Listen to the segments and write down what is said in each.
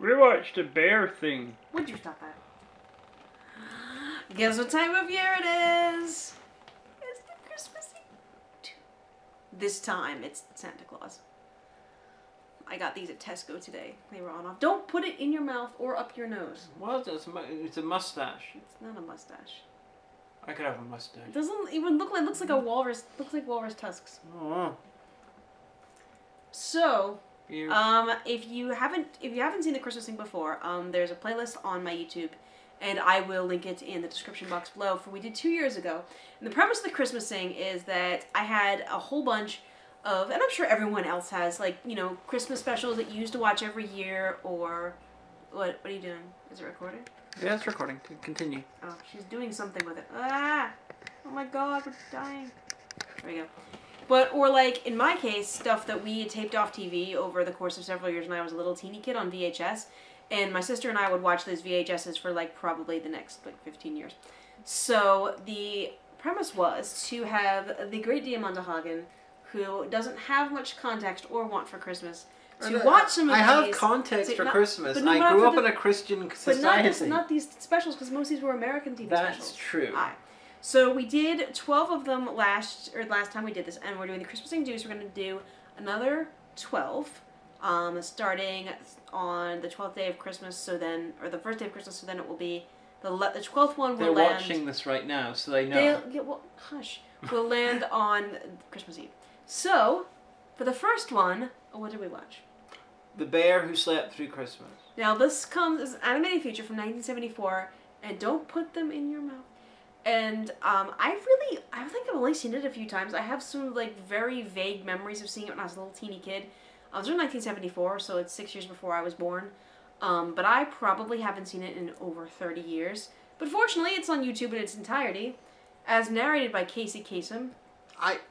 We watched a bear thing. Would you stop that? Guess what time of year it is? It's the Christmas Eve. This time, it's Santa Claus. I got these at Tesco today. They were on off. Don't put it in your mouth or up your nose. What? It's a mustache. It's not a mustache. I could have a mustache. It doesn't even look like. Looks like a walrus. Looks like walrus tusks. Oh. So, if you haven't seen the Christmas thing before, there's a playlist on my YouTube, and I will link it in the description box below. For we did 2 years ago, and the premise of the Christmas thing is that I had a whole bunch of, and I'm sure everyone else has, like, you know, Christmas specials that you used to watch every year, or what are you doing? Is it recording? Yeah, it's recording. Continue. Oh, she's doing something with it. Ah! Oh my god, we're dying. There we go. But, or like, in my case, stuff that we had taped off TV over the course of several years when I was a little teeny kid on VHS, and my sister and I would watch those VHSs for, like, probably the next, like, 15 years. So, the premise was to have the great Diamanda Hagan, who doesn't have much context or want for Christmas, to watch some of these. I have context for Christmas. I grew up in a Christian society. But not these specials, because most of these were American TV specials. That's true. So we did 12 of them last time we did this, and we're doing the Christmas thing too, so we're going to do another 12, starting on the 12th day of Christmas, or the first day of Christmas, so then it will be, the 12th one will land... They're watching this right now, so they know. Hush. Will land on Christmas Eve. So, for the first one, what did we watch? The Bear Who Slept Through Christmas. Now this comes as an animated feature from 1974, and don't put them in your mouth. And I think I've only seen it a few times. I have some like very vague memories of seeing it when I was a little teeny kid. I was in 1974, so it's 6 years before I was born. But I probably haven't seen it in over 30 years. But fortunately, it's on YouTube in its entirety, as narrated by Casey Kasem.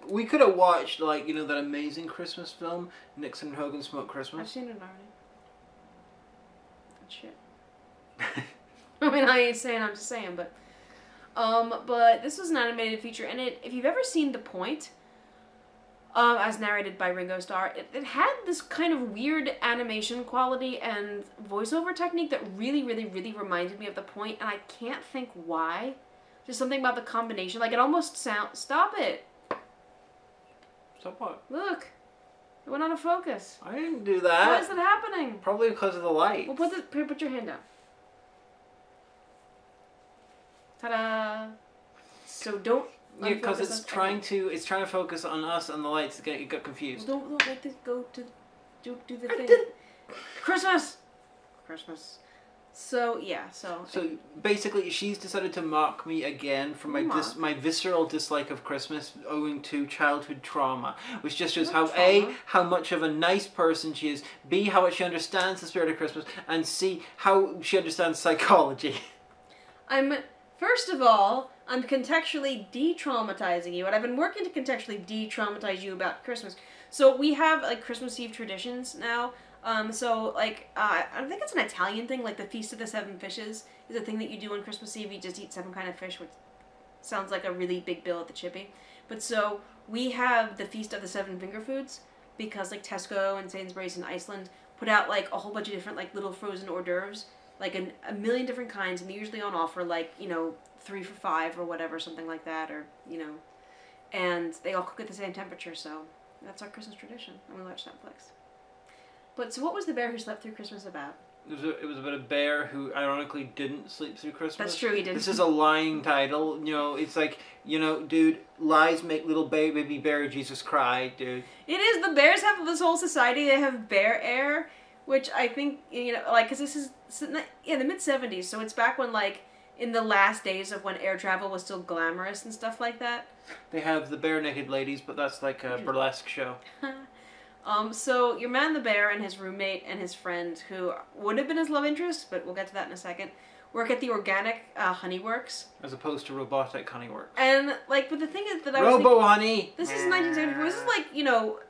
We could have watched, like, you know, that amazing Christmas film, Nixon and Hogan Smoke Christmas. I've seen it already. That's shit. I mean, I ain't saying, I'm just saying, but this was an animated feature, and if you've ever seen The Point, as narrated by Ringo Starr, it had this kind of weird animation quality and voiceover technique that really, really, really reminded me of The Point, and I can't think why. Just something about the combination, like it almost stop it. Stop what? Look, it went out of focus. I didn't do that. Why is that happening? Probably because of the light. Well, put your hand down. Ta-da! So don't. Yeah, because it's trying to focus on us and the lights. You got confused. Well, don't let this go to do the thing. Christmas. So yeah, so basically, she's decided to mock me again for my visceral dislike of Christmas, owing to childhood trauma, which just shows how much of a nice person she is, B, how much she understands the spirit of Christmas, and C, how she understands psychology. First of all, I'm contextually de-traumatizing you, and I've been working to contextually de-traumatize you about Christmas. So we have like Christmas Eve traditions now. So, like, I think it's an Italian thing, like the Feast of the Seven Fishes is a thing that you do on Christmas Eve. You just eat 7 kind of fish, which sounds like a really big bill at the Chippy. But so, we have the Feast of the Seven Finger Foods, because, like, Tesco and Sainsbury's in Iceland put out, like, a whole bunch of different, like, little frozen hors d'oeuvres, like, a million different kinds, and they're usually on offer, like, you know, 3 for $5 or whatever, something like that, or, you know, and they all cook at the same temperature, so that's our Christmas tradition, and we watch Netflix. But, so what was The Bear Who Slept Through Christmas about? It was about a bear who ironically didn't sleep through Christmas. That's true, he didn't. This is a lying title. You know, it's like, you know, dude, lies make little baby bear Jesus cry, dude. It is. The bears have this whole society. They have bear air, which I think, you know, like, because this is, yeah, the mid-70s, so it's back when, like, in the last days of when air travel was still glamorous and stuff like that. They have the bare naked ladies, but that's like a burlesque show. So your man the bear and his roommate and his friend, who would have been his love interest, but we'll get to that in a second, work at the organic honey works. As opposed to robotic honey works. And, like, but the thing is that I was thinking, honey! This is 1974. This is, like, you know,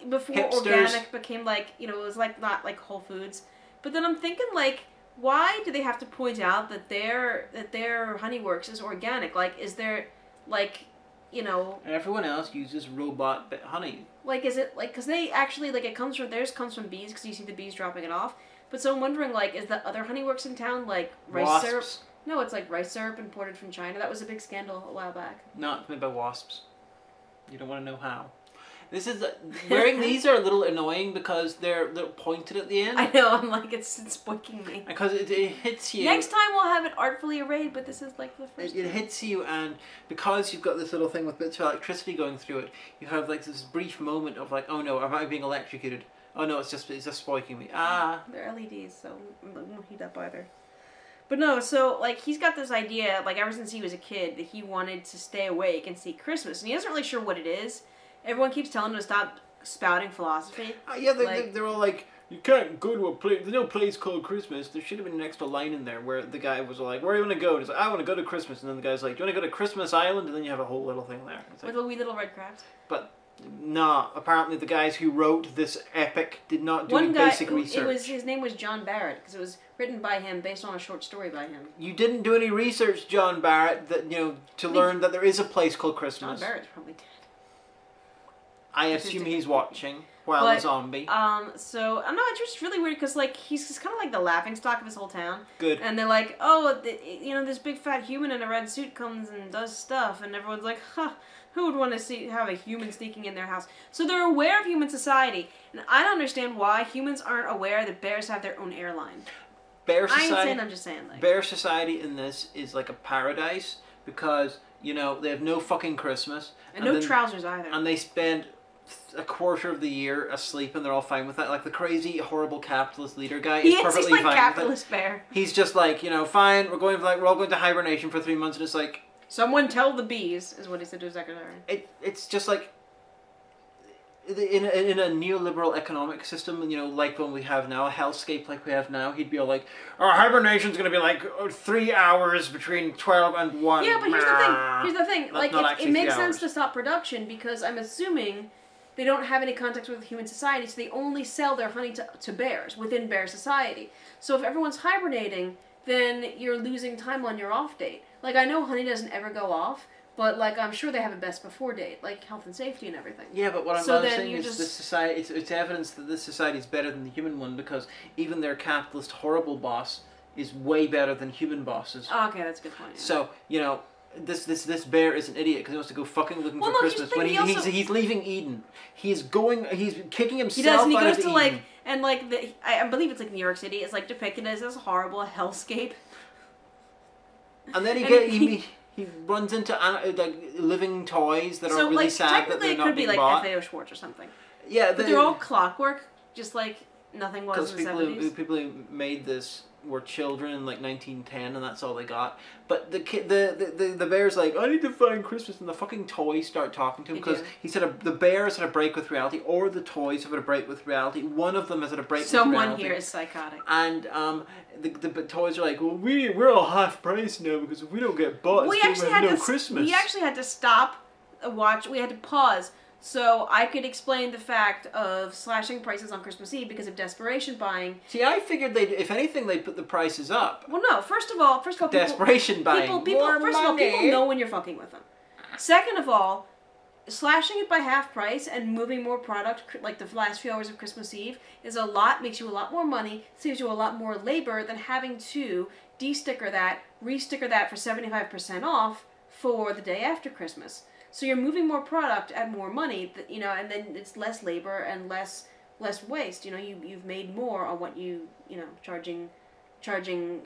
before Hipsters. Organic became, like, you know, it was, like, not, like, Whole Foods. But then I'm thinking, like, why do they have to point out that their honey works is organic? Like, is there, like, you know... And everyone else uses robot honey. Like, is it, like, because they actually, like, theirs comes from bees, because you see the bees dropping it off. But so I'm wondering, like, is that other honey works in town, like rice Wasps. syrup? No, it's like rice syrup imported from China. That was a big scandal a while back. No, it's made by wasps. You don't want to know how. This is wearing these are a little annoying because they're pointed at the end. I know. I'm like, it's spoiking me. Because it hits you. Next time we'll have it artfully arrayed, but this is like the first. It hits you, and because you've got this little thing with bits of electricity going through it, you have like this brief moment of like, oh no, am I being electrocuted? Oh no, it's just spiking me. Ah. They're LEDs, so it won't heat up either. But no, so, like, he's got this idea, like, ever since he was a kid, that he wanted to stay awake and see Christmas. And he isn't really sure what it is. Everyone keeps telling him to stop spouting philosophy. Yeah, they're all like, you can't go to a place, there's no place called Christmas. There should have been an extra line in there where the guy was like, where do you want to go? And he's like, I want to go to Christmas. And then the guy's like, do you want to go to Christmas Island? And then you have a whole little thing there. It's like, with a wee little red crabs. But, nah, apparently the guys who wrote this epic did not do any basic research. His name was John Barrett, because it was written by him based on a short story by him. You didn't do any research, John Barrett, that to learn that there is a place called Christmas. John Barrett's probably dead. I assume he's watching while a zombie. So, I know, it's just really weird, because, like, he's just kind of like the laughingstock of his whole town. Good. And they're like, oh, this big fat human in a red suit comes and does stuff, and everyone's like, huh, who would want to have a human sneaking in their house? So they're aware of human society, and I don't understand why humans aren't aware that bears have their own airline. Bear society, I ain't saying, I'm just saying, like. Bear society in this is like a paradise, because, they have no fucking Christmas. And no trousers either. And they spend a quarter of the year asleep, and they're all fine with that. Like the crazy, horrible capitalist leader guy is perfectly he's like fine capitalist with it. bear. He's just like, fine. We're all going to hibernation for 3 months, and it's like, someone tell the bees is what he said to his secretary. It's just like in a neoliberal economic system, like one we have now, a hellscape like we have now, he'd be all like, our hibernation's going to be like 3 hours between 12 and 1. Yeah, but here's the thing. Like, it makes sense to stop production because I'm assuming they don't have any contact with human society, so they only sell their honey to bears within bear society. So if everyone's hibernating, then you're losing time on your off date. Like, I know honey doesn't ever go off, but, like, I'm sure they have a best before date, like health and safety and everything. Yeah, but what I'm saying is this society, it's evidence that this society is better than the human one, because even their capitalist horrible boss is way better than human bosses. Oh, okay, that's a good point. Yeah. So, this bear is an idiot because he wants to go fucking looking for Christmas. When he's leaving Eden. He's kicking himself he out goes of to, Eden. like, and, like, I believe it's, like, New York City. It's, like, depicted as this horrible hellscape. And then he runs into like living toys that are really sad that they're not being bought. Technically, it could be like FAO Schwartz or something. Yeah, but they're all clockwork, just like nothing was in the 70s. People who made this were children in like 1910, and that's all they got. But the bear's like, I need to find Christmas, and the fucking toys start talking to him because the bears had a break with reality, or the toys have had a break with reality. One of them has had a break with reality. Someone here is psychotic. And the toys are like, well, we're all half price now because if we don't get bought, we have no Christmas. We actually had to stop watch. We had to pause. So I could explain the fact of slashing prices on Christmas Eve because of desperation buying. See, I figured if anything, they'd put the prices up. Well, no. First of all, desperation buying. People know when you're fucking with them. Second of all, slashing it by half price and moving more product, like the last few hours of Christmas Eve, makes you a lot more money, saves you a lot more labor than having to de-sticker that, re-sticker that for 75% off for the day after Christmas. So you're moving more product at more money, and then it's less labor and less waste. You've made more on what charging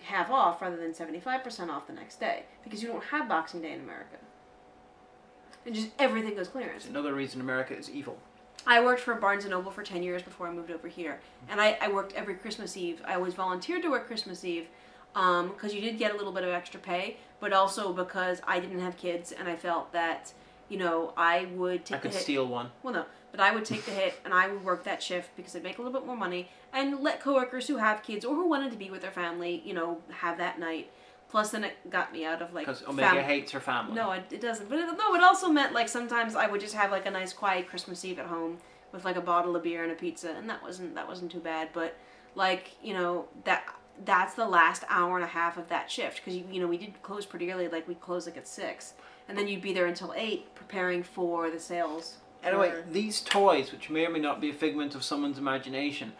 half off rather than 75% off the next day because you don't have Boxing Day in America. And just everything goes clearance. It's another reason America is evil. I worked for Barnes & Noble for 10 years before I moved over here, and I worked every Christmas Eve. I always volunteered to work Christmas Eve because you did get a little bit of extra pay, but also because I didn't have kids and I felt that I would take the hit. I could steal one. Well, no. But I would take the hit, and I would work that shift because I'd make a little bit more money, and let coworkers who have kids or who wanted to be with their family, have that night. Plus, then it got me out of, like... Because Omega hates her family. No, it doesn't. But it also meant, like, sometimes I would just have, like, a nice, quiet Christmas Eve at home with, like, a bottle of beer and a pizza, and that wasn't too bad. But, like, that's the last hour and a half of that shift. Because, we did close pretty early. Like, we closed, like, at 6. And then you'd be there until 8 preparing for the sales. Anyway, these toys, which may or may not be a figment of someone's imagination,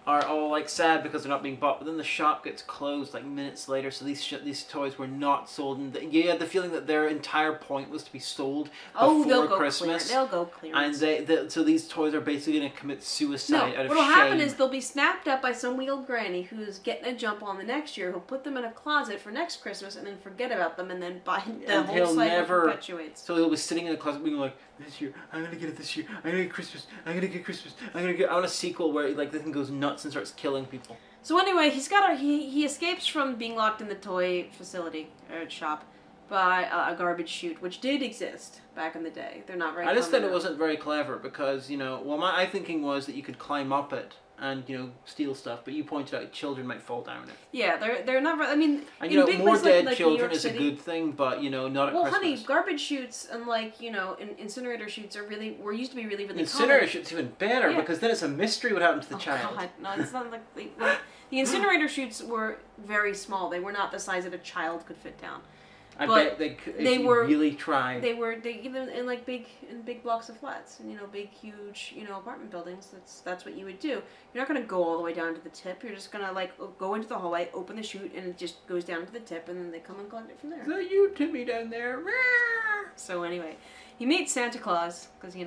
are all like sad because they're not being bought, but then the shop gets closed like minutes later, so these toys were not sold, and you had the feeling that their entire point was to be sold before Christmas. They'll go clearance. And so these toys are basically going to commit suicide out of what'll shame. happen is they'll be snapped up by some weird granny who's getting a jump on the next year, who'll put them in a closet for next Christmas and then forget about them, and then buy the whole cycle perpetuates. So he'll be sitting in the closet being like, this year, I'm going to get it this year, I'm going to get Christmas, I'm going to get Christmas, I want a sequel where like the thing goes nuts and starts killing people. So anyway, he escapes from being locked in the toy facility or shop by a garbage chute, which did exist back in the day. They're not very. I just thought it wasn't very clever because my thinking was that you could climb up it and steal stuff, but you pointed out children might fall down it. Yeah, they're not. I mean, and more dead children is a good thing, but not at Christmas. Well, honey, garbage chutes and incinerator chutes used to be really common. Incinerator chutes even better because then it's a mystery what happened to the child. God, no, it's not like the incinerator chutes were very small. They were not the size that a child could fit down. I bet they were really tried. They even in big blocks of flats and big huge apartment buildings. That's what you would do. You're not gonna go all the way down to the tip. You're just gonna go into the hallway, open the chute, and it just goes down to the tip, and then they come and collect it from there. So you Timmy down there. So anyway, he meets Santa Claus because he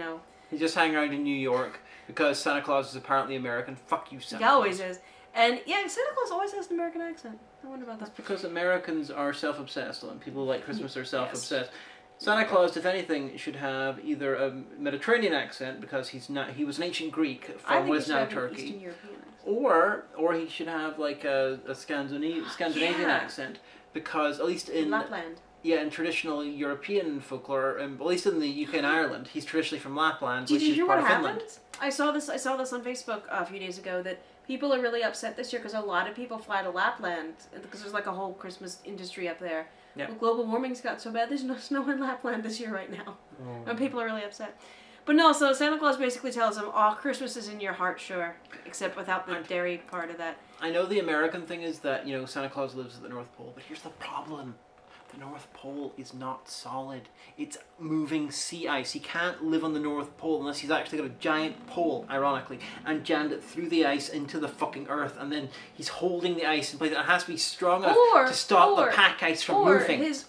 just hang around in New York because Santa Claus is apparently American. Fuck you, Santa Claus. He always is. And yeah, Santa Claus always has an American accent. I wonder about that. That's because Americans are self-obsessed, and people who like Christmas are self-obsessed. Yes. Santa Claus, if anything, should have either a Mediterranean accent because he was an ancient Greek from what is now Turkey, Eastern European accent. or he should have like a Scandinavian accent because at least in Lapland. Yeah, in traditional European folklore, at least in the UK and Ireland, he's traditionally from Lapland, which is part of Finland. I saw this on Facebook a few days ago that people are really upset this year because a lot of people fly to Lapland because there's like a whole Christmas industry up there. Yeah. Well, global warming's got so bad there's no snow in Lapland this year right now. And people are really upset. But no, so Santa Claus basically tells them, Christmas is in your heart, sure, except without the dairy part of that. I know the American thing is that, Santa Claus lives at the North Pole, but here's the problem. The North Pole is not solid. It's moving sea ice. He can't live on the North Pole unless he's actually got a giant pole, ironically, and jammed it through the ice into the fucking earth, and then he's holding the ice in place. It has to be strong enough to stop the pack ice from moving. His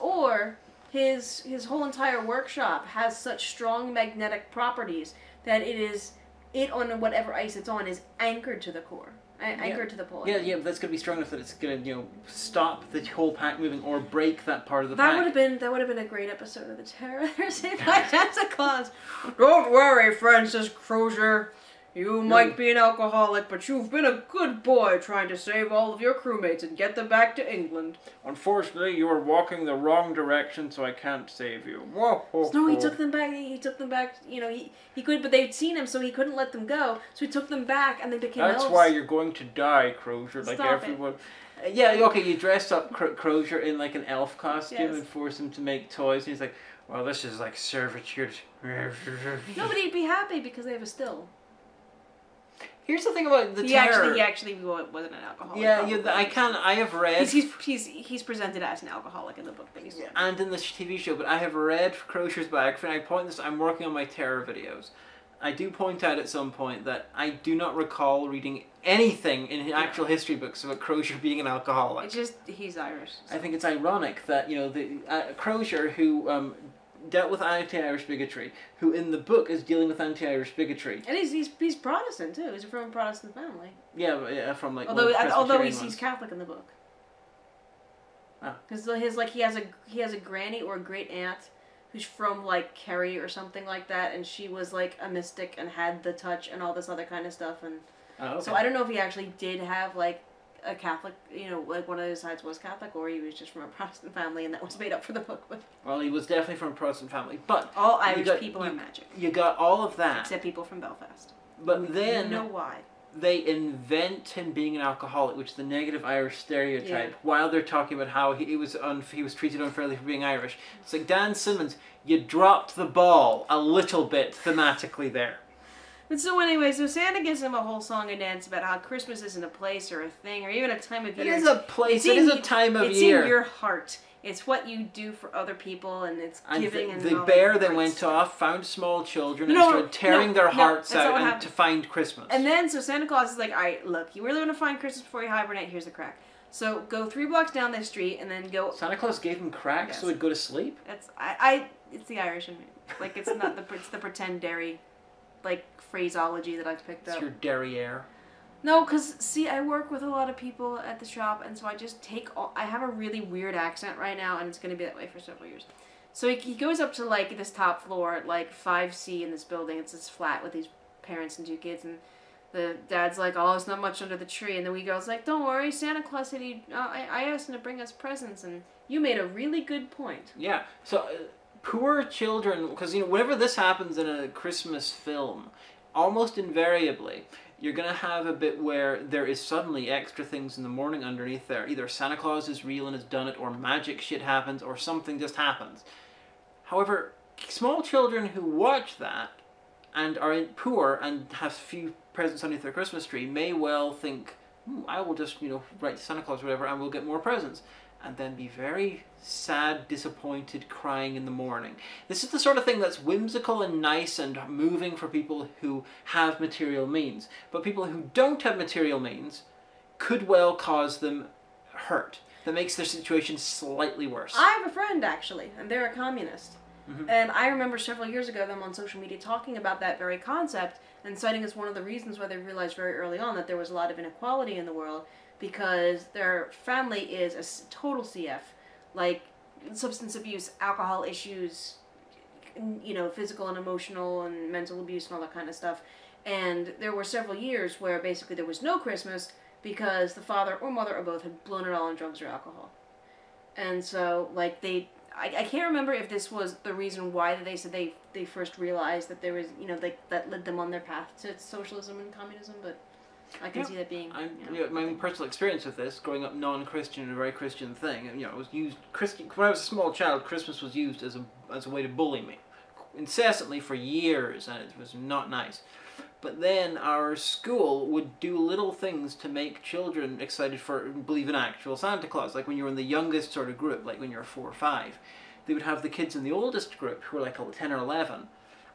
his whole entire workshop has such strong magnetic properties that on whatever ice it's on is anchored to the core. Anchored to the pole. Yeah, but that's going to be strong enough that it's going to, stop the whole pack moving or break that part of the pack. That would have been a great episode of The Terror Saved by Santa Claus. Don't worry, Francis Crozier. You might be an alcoholic, but you've been a good boy trying to save all of your crewmates and get them back to England. Unfortunately, you were walking the wrong direction, so I can't save you. No, he took them back. He took them back. He could, but they'd seen him, so he couldn't let them go. So he took them back, and they became elves. That's why you're going to die, Crozier, like everyone. Yeah, okay, you dressed up Crozier in like an elf costume and forced him to make toys, and he's like, well, this is like servitude. No, but he'd be happy because they have a still. Here's the thing about the terror. He actually wasn't an alcoholic. Yeah, I have read. He's presented as an alcoholic in the book, but he's and in the TV show. But I have read Crozier's biography, and I point this. I'm working on my terror videos. I do point out at some point that I do not recall reading anything in actual history books about Crozier being an alcoholic. It's just he's Irish. So. I think it's ironic that the Crozier who. Dealt with anti-Irish bigotry, who in the book is dealing with anti-Irish bigotry. And he's Protestant too. He's from a Protestant family. Yeah, from like although he's Catholic in the book. Because he has a granny or a great aunt who's from like Kerry or something like that, and she was like a mystic and had the touch and all this other kind of stuff. And so I don't know if he actually did have like a Catholic, like one of his sides was Catholic, or he was just from a Protestant family and that was made up for the book. But well, he was definitely from a Protestant family, but all Irish people are magic. You got all of that, except people from Belfast. But then you know why they invent him being an alcoholic, which is the negative Irish stereotype. While they're talking about how he was treated unfairly for being Irish, it's like Dan Simmons, you dropped the ball a little bit thematically there. But so anyway, so Santa gives him a whole song and dance about how Christmas isn't a place or a thing or even a time of year. It is a place. It is a time of year. It's in your heart. It's what you do for other people, and it's giving. And the bear then went off, found small children, and started tearing their hearts out to find Christmas. And then, so Santa Claus is like, all right, look, you really want to find Christmas before you hibernate? Here's the crack. So go 3 blocks down this street, and then go. Santa Claus gave him crack so he'd go to sleep? It's the Irish in me. Like, it's not it's the pretend dairy, like, phraseology that I've picked up. It's your derriere. No, because, see, I work with a lot of people at the shop, and so I just I have a really weird accent right now, and it's going to be that way for several years. So he goes up to, like, this top floor, like, 5C in this building. It's this flat with these parents and 2 kids, and the dad's like, oh, there's not much under the tree, and the wee girl's like, don't worry, Santa Claus said I asked him to bring us presents, and you made a really good point. Yeah, so poor children, because, whenever this happens in a Christmas film, almost invariably, you're going to have a bit where there is suddenly extra things in the morning underneath there. Either Santa Claus is real and has done it, or magic shit happens, or something just happens. However, small children who watch that and are poor and have few presents underneath their Christmas tree may well think, I will just, write to Santa Claus or whatever, and we'll get more presents. And then be very sad, disappointed, crying in the morning. This is the sort of thing that's whimsical and nice and moving for people who have material means. But people who don't have material means could well cause them hurt. That makes their situation slightly worse. I have a friend, actually, and they're a communist. Mm-hmm. And I remember several years ago them on social media talking about that very concept and citing as one of the reasons why they realized very early on that there was a lot of inequality in the world, because their family is a total CF, like substance abuse, alcohol issues, physical and emotional and mental abuse and all that kind of stuff. And there were several years where basically there was no Christmas because the father or mother or both had blown it all on drugs or alcohol. And so, like, I can't remember if this was the reason why they said they first realized that there was, that led them on their path to socialism and communism, but I can see that being. My own personal experience with this, growing up non-Christian and a very Christian thing, it was used. When I was a small child, Christmas was used as a way to bully me, incessantly for years, and it was not nice. But then our school would do little things to make children excited for believe in actual Santa Claus. Like when you were in the youngest sort of group, like when you were 4 or 5, they would have the kids in the oldest group who were like 10 or 11,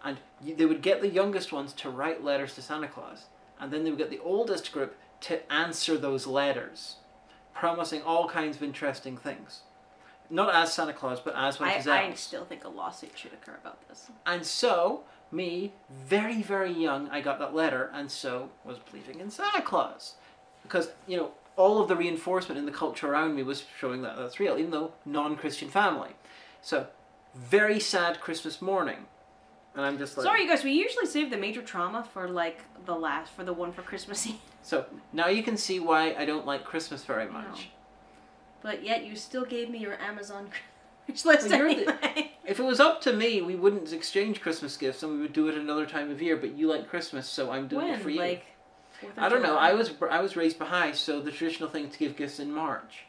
and they would get the youngest ones to write letters to Santa Claus. And then they would get the oldest group to answer those letters, promising all kinds of interesting things. Not as Santa Claus, but as one of his elves. I still think a lawsuit should occur about this. And so, me, very, very young, I got that letter, and so was believing in Santa Claus. Because, all of the reinforcement in the culture around me was showing that that's real, even though non-Christian family. So, very sad Christmas morning. And I'm just like... Sorry, you guys, we usually save the major trauma for, like, the one for Christmas Eve. So, now you can see why I don't like Christmas very much. No. But yet, you still gave me your Amazon wish list anyway. If it was up to me, we wouldn't exchange Christmas gifts, and we would do it another time of year, but you like Christmas, so I'm doing it for you. Like, I don't know, I was raised Baha'i, so the traditional thing is to give gifts in March.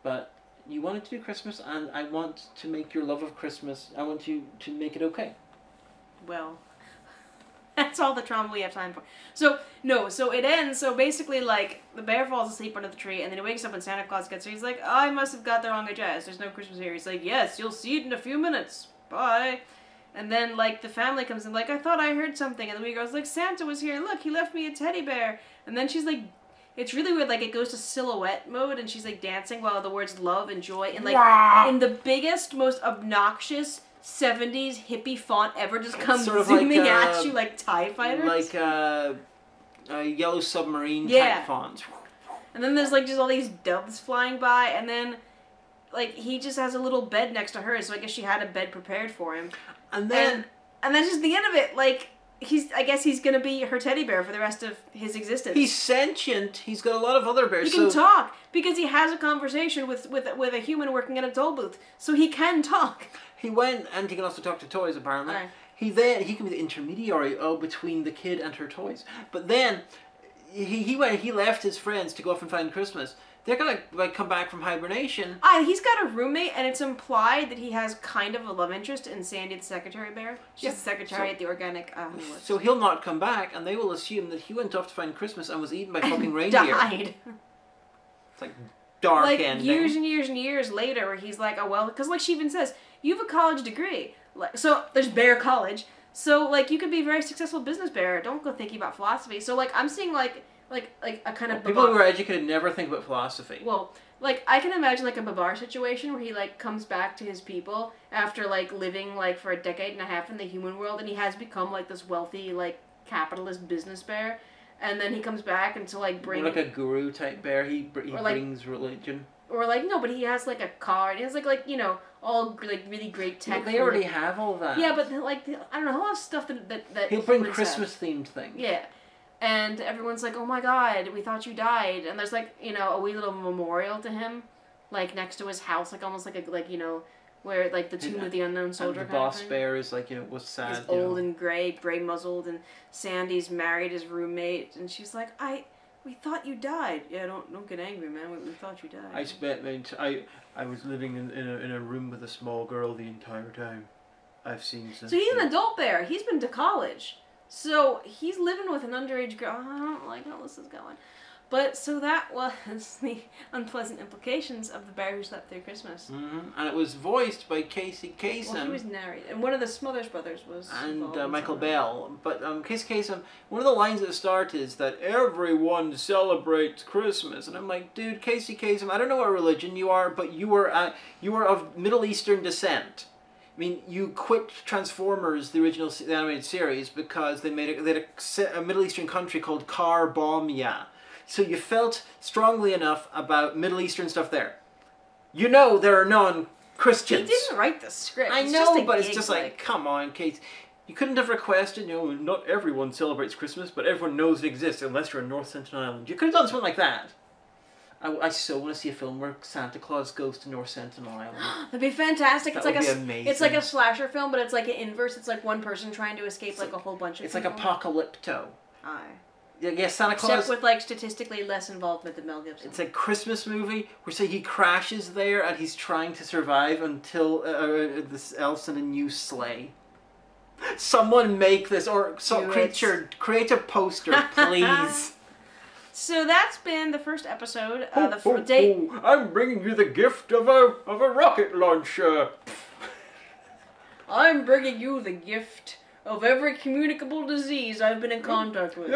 But... you wanted to do Christmas, and I want to make your love of Christmas, I want you to make it okay. Well, that's all the trauma we have time for. So it ends, so basically, like, the bear falls asleep under the tree, and then he wakes up and Santa Claus gets there. He's like, I must have got the wrong address, there's no Christmas here. He's like, yes, you'll see it in a few minutes, bye. And then, like, the family comes in, like, I thought I heard something, and the wee girl's like, Santa was here, look, he left me a teddy bear. And then she's like, it's really weird, like, it goes to silhouette mode, and she's, like, dancing while the words love and joy, and, like, in the biggest, most obnoxious 70s hippie font ever just comes sort of zooming like, at you like TIE fighters. Like, a Yellow Submarine type font. And then there's, like, just all these doves flying by, and then, like, he just has a little bed next to her, so I guess she had a bed prepared for him. And then... And that's just the end of it, like... I guess he's gonna be her teddy bear for the rest of his existence. He's sentient. He's got a lot of other bears. He can talk because he has a conversation with a human working in a toll booth, so he can talk. He went, and he can also talk to toys. Apparently, right. He can be the intermediary between the kid and her toys. But then he left his friends to go off and find Christmas they're gonna like come back from hibernation. He's got a roommate, and it's implied that he has kind of a love interest in Sandy the secretary bear. She's the secretary at the organic. So he'll not come back, and they will assume that he went off to find Christmas and was eaten by fucking reindeer. Died. It's like dark like ending. years and years and years later, where he's like, oh well, because like she even says, you have a college degree. Like, so there's Bear College. So like you could be a very successful business bear. Don't go thinking about philosophy. So like I'm seeing like a kind of people who are educated never think about philosophy. Well, like I can imagine like a Babar situation where he like comes back to his people after like living like for a decade and a half in the human world, and he has become like this wealthy like capitalist business bear, and then he comes back and to like bring like a guru type bear. He brings religion. Or like no, but he has like a car. He has like you know all like really great tech. Well, they already have all that. Yeah, but like I don't know, he'll have stuff that he'll bring Christmas themed things. Yeah. And everyone's like, oh my god, we thought you died. And there's like, you know, a wee little memorial to him, like next to his house, like almost like you know, where like the tomb of the unknown soldier. And the boss bear is like, you know, was sad. He's old and gray muzzled, and Sandy's married his roommate, and she's like, we thought you died. Yeah, don't get angry, man. We thought you died. I was living in a room with a small girl the entire time. I've seen. So he's an adult bear. He's been to college. So he's living with an underage girl. I don't like how this is going. But so that was the unpleasant implications of the bear who slept through Christmas. Mm-hmm. And it was voiced by Casey Kasem. Well, he was narrated. And one of the Smothers brothers was and Michael Bell. But Casey Kasem, one of the lines at the start is that everyone celebrates Christmas. And I'm like, dude, Casey Kasem, I don't know what religion you are, but you are of Middle Eastern descent. I mean, you quit Transformers, the original animated series, because they had a Middle Eastern country called Karbomia. So you felt strongly enough about Middle Eastern stuff there. You know there are non-Christians. He didn't write the script. I know, but it's just like, come on, Kate. You couldn't have requested, you know, not everyone celebrates Christmas, but everyone knows it exists unless you're in North Sentinel Island. You could have done something like that. I so want to see a film where Santa Claus goes to North Sentinel Island. That'd be fantastic. That would be amazing. It's like a slasher film, but it's like an inverse. It's like one person trying to escape like a whole bunch of It's people. like Apocalypto. Aye. Yeah, Santa Claus. Except with like statistically less involvement than Mel Gibson. It's a Christmas movie where say he crashes there and he's trying to survive until this elves in a new sleigh. Someone make this or create a poster, please. So that's been the first episode. I'm bringing you the gift of a rocket launcher. I'm bringing you the gift of every communicable disease I've been in contact with.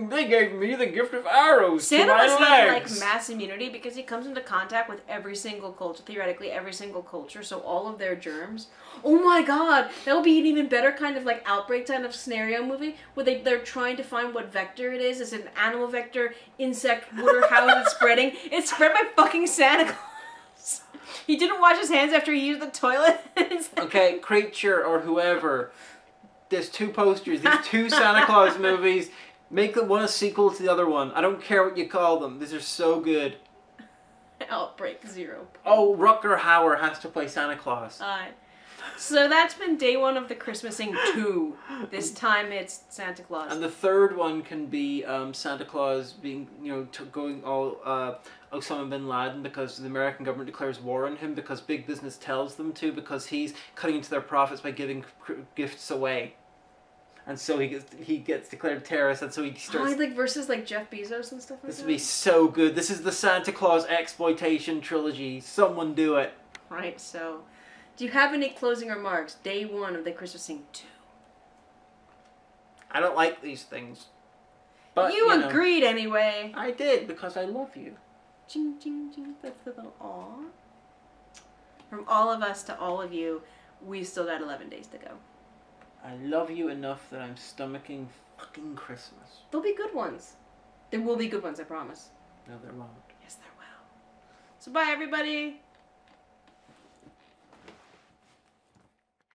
They gave me the gift of arrows Santa to my must legs. have like mass immunity because he comes into contact with every single culture, theoretically every single culture, so all of their germs. Oh my god, that would be an even better kind of like outbreak kind of scenario movie where they're trying to find what vector it is. Is it an animal vector, insect, water, how is it spreading? It's spread by fucking Santa Claus. He didn't wash his hands after he used the toilet. Okay, Creature or whoever. There's two posters, these two Santa Claus movies. Make one a sequel to the other one. I don't care what you call them. These are so good. Outbreak 0. Oh, Rutger Hauer has to play Santa Claus. So that's been day 1 of the Christmasing 2. This time it's Santa Claus. And the third one can be Santa Claus being, you know, going all Osama bin Laden because the American government declares war on him because big business tells them to because he's cutting into their profits by giving gifts away. And so he gets declared a terrorist, and so he starts... Oh, like versus like Jeff Bezos and stuff like This that? would be so good. This is the Santa Claus exploitation trilogy. Someone do it. Right, so... Do you have any closing remarks? Day 1 of the Christmasing 2. I don't like these things. But, you agreed anyway. I did, because I love you. Ching, ching, ching. That's the little aw. From all of us to all of you, we've still got 11 days to go. I love you enough that I'm stomaching fucking Christmas. There'll be good ones. There will be good ones, I promise. No, there won't. Yes, there will. So bye, everybody.